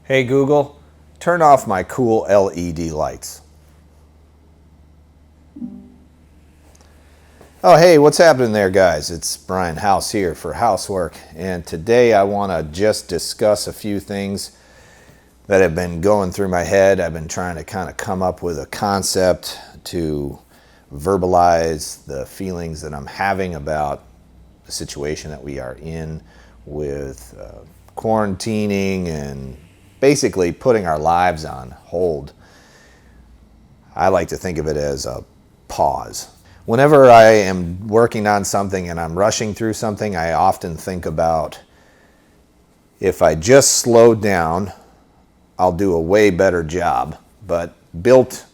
Hey Google, turn off my cool LED lights. Oh hey, what's happening there guys? It's Brian House here for Housework, and today I want to just discuss a few things that have been going through my head. I've been trying to kind of come up with a concept to verbalize the feelings that I'm having about the situation that we are in with quarantining and basically putting our lives on hold. I like to think of it as a pause. Whenever I am working on something and I'm rushing through something, I often think about if I just slow down, I'll do a way better job. But built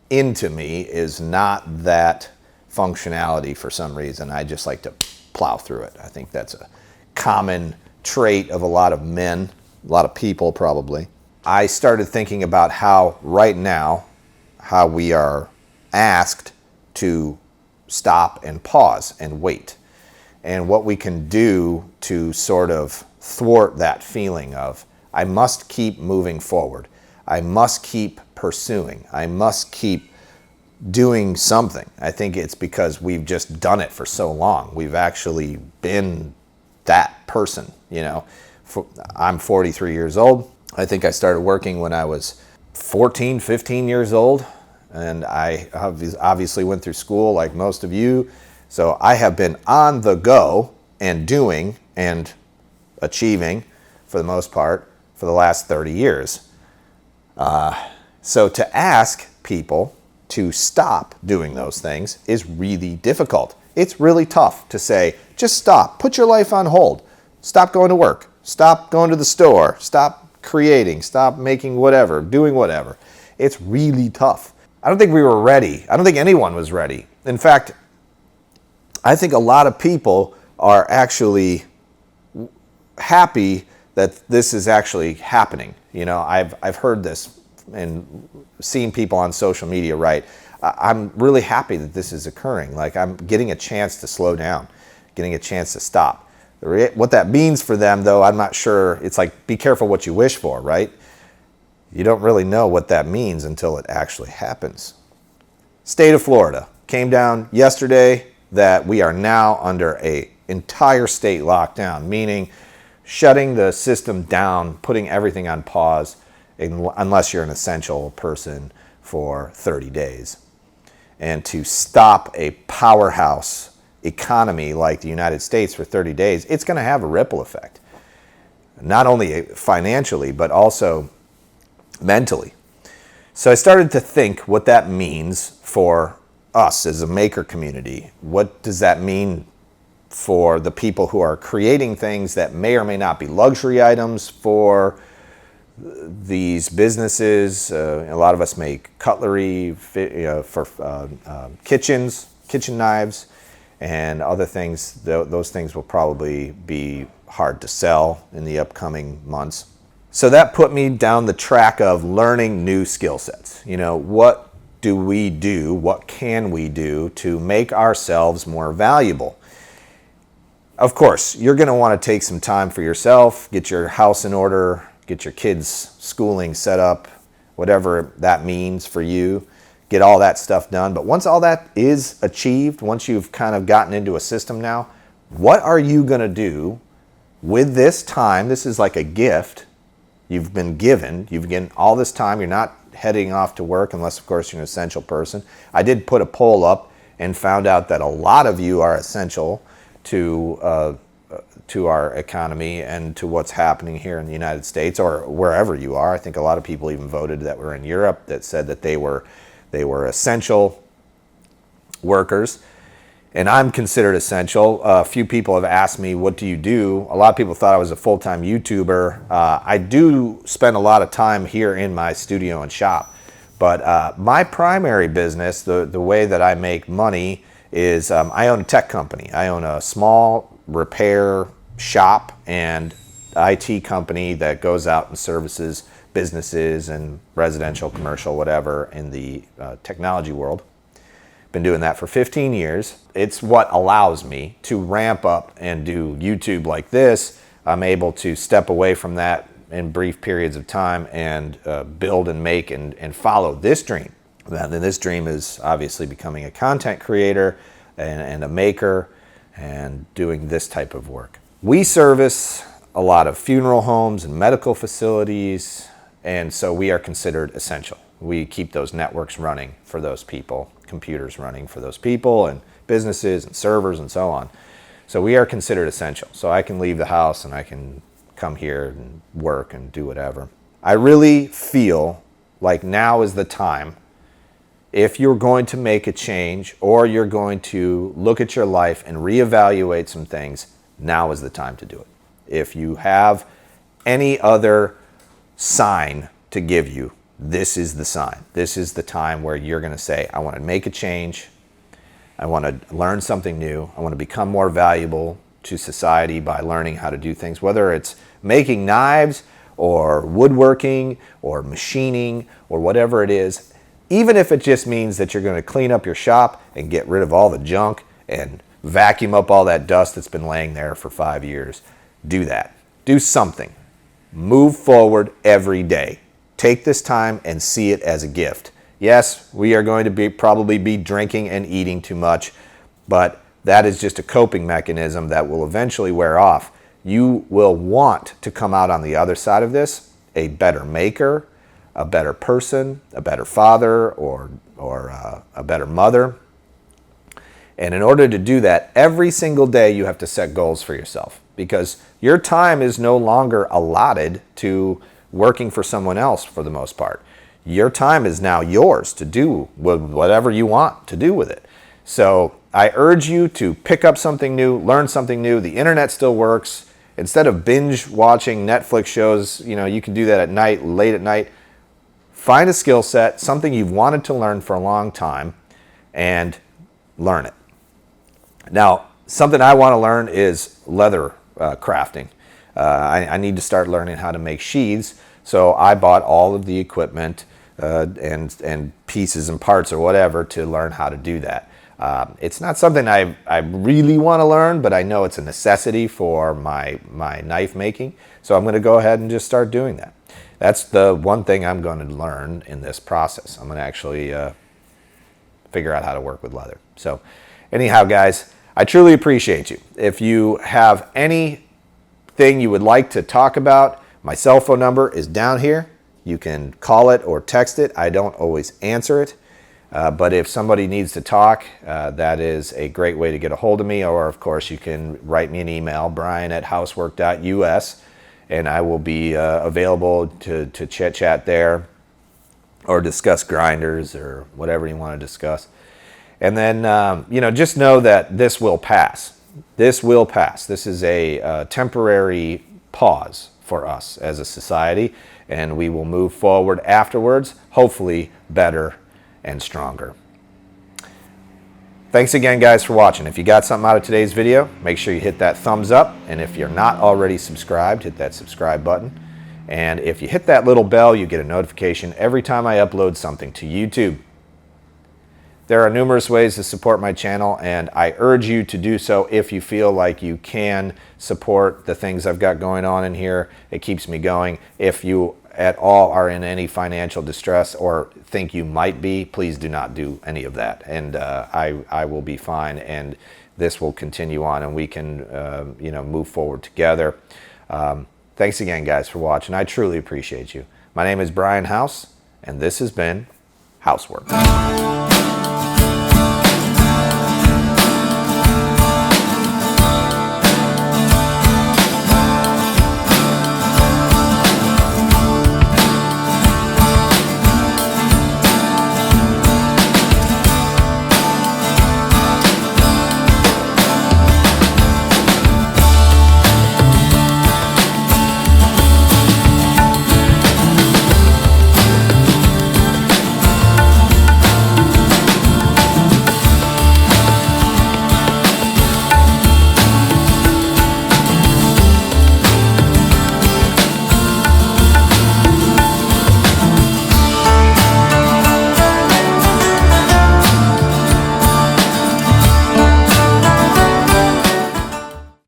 into me is not that functionality for some reason. I just like to plow through it. I think that's a common trait of a lot of men, a lot of people probably. I started thinking about how right now, how we are asked to stop and pause and wait, and what we can do to sort of thwart that feeling of, I must keep moving forward. I must keep pursuing. I must keep doing something. I think it's because we've just done it for so long. We've actually been that person, you know. I'm 43 years old. I think I started working when I was 14, 15 years old. And I obviously went through school like most of you. So I have been on the go and doing and achieving, for the most part, for the last 30 years. So to ask people to stop doing those things is really difficult. It's really tough to say, just stop, put your life on hold, stop going to work, stop going to the store, stop creating, stop making whatever, doing whatever. It's really tough. I don't think we were ready. I don't think anyone was ready. In fact, I think a lot of people are actually happy that this is actually happening. You know, I've heard this and seen people on social media write, I'm really happy that this is occurring. Like, I'm getting a chance to slow down, getting a chance to stop. What that means for them, though, I'm not sure. It's like, be careful what you wish for, right? You don't really know what that means until it actually happens. State of Florida came down yesterday that we are now under an entire state lockdown, meaning shutting the system down, putting everything on pause, unless you're an essential person, for 30 days. And to stop a powerhouse economy like the United States for 30 days, it's going to have a ripple effect. Not only financially, but also mentally. So I started to think what that means for us as a maker community. What does that mean for the people who are creating things that may or may not be luxury items for these businesses? A lot of us make cutlery for kitchens, kitchen knives, and other things. Those things will probably be hard to sell in the upcoming months. So that put me down the track of learning new skill sets. You know, what do we do? What can we do to make ourselves more valuable? Of course, you're going to want to take some time for yourself, get your house in order, get your kids' schooling set up, whatever that means for you. Get all that stuff done. But once all that is achieved, once you've kind of gotten into a system now, what are you going to do with this time? This is like a gift you've been given. You've given all this time. You're not heading off to work unless, of course, you're an essential person. I did put a poll up and found out that a lot of you are essential to our economy and to what's happening here in the United States or wherever you are. I think a lot of people even voted that were in Europe that said that they were essential workers, and I'm considered essential. A few people have asked me, what do you do? A lot of people thought I was a full-time YouTuber. I do spend a lot of time here in my studio and shop, but my primary business, the way that I make money is I own a tech company. I own a small repair shop and IT company that goes out and services businesses and residential, commercial, whatever in the technology world. Been doing that for 15 years. It's what allows me to ramp up and do YouTube like this. I'm able to step away from that in brief periods of time and build and make and follow this dream. And this dream is obviously becoming a content creator and a maker and doing this type of work. We service a lot of funeral homes and medical facilities, and so we are considered essential. We keep those networks running for those people, computers running for those people, and businesses and servers and so on. So we are considered essential. So I can leave the house and I can come here and work and do whatever. I really feel like now is the time. If you're going to make a change or you're going to look at your life and reevaluate some things, now is the time to do it. If you have any other sign to give you, this is the sign. This is the time where you're going to say, I want to make a change. I want to learn something new. I want to become more valuable to society by learning how to do things, whether it's making knives or woodworking or machining or whatever it is. Even if it just means that you're going to clean up your shop and get rid of all the junk and vacuum up all that dust that's been laying there for 5 years, do that. Do something. Move forward every day. Take this time and see it as a gift. Yes, we are going to probably be drinking and eating too much, but that is just a coping mechanism that will eventually wear off. You will want to come out on the other side of this a better maker, a better person, a better father, or a better mother. And in order to do that, every single day you have to set goals for yourself, because your time is no longer allotted to working for someone else for the most part. Your time is now yours to do whatever you want to do with it. So I urge you to pick up something new, learn something new. The internet still works. Instead of binge watching Netflix shows, you can do that at night, late at night. Find a skill set, something you've wanted to learn for a long time, and learn it. Now, something I want to learn is leather crafting. I need to start learning how to make sheaths, so I bought all of the equipment and pieces and parts or whatever to learn how to do that. It's not something I really want to learn, but I know it's a necessity for my knife making, so I'm going to go ahead and just start doing that. That's the one thing I'm going to learn in this process. I'm going to actually figure out how to work with leather. So anyhow, guys, I truly appreciate you. If you have anything you would like to talk about, my cell phone number is down here. You can call it or text it. I don't always answer it. But if somebody needs to talk, that is a great way to get a hold of me. Or, of course, you can write me an email, brian@housework.us, and I will be available to chit-chat there or discuss grinders or whatever you want to discuss. And then, just know that this will pass. This will pass. This is a temporary pause for us as a society, and we will move forward afterwards, hopefully better and stronger. Thanks again, guys, for watching. If you got something out of today's video, make sure you hit that thumbs up. And if you're not already subscribed, hit that subscribe button. And if you hit that little bell, you get a notification every time I upload something to YouTube. There are numerous ways to support my channel, and I urge you to do so if you feel like you can support the things I've got going on in here. It keeps me going. If you at all are in any financial distress or think you might be, please do not do any of that. And I will be fine, and this will continue on, and we can move forward together. Thanks again, guys, for watching. I truly appreciate you. My name is Brian House, and this has been Housework.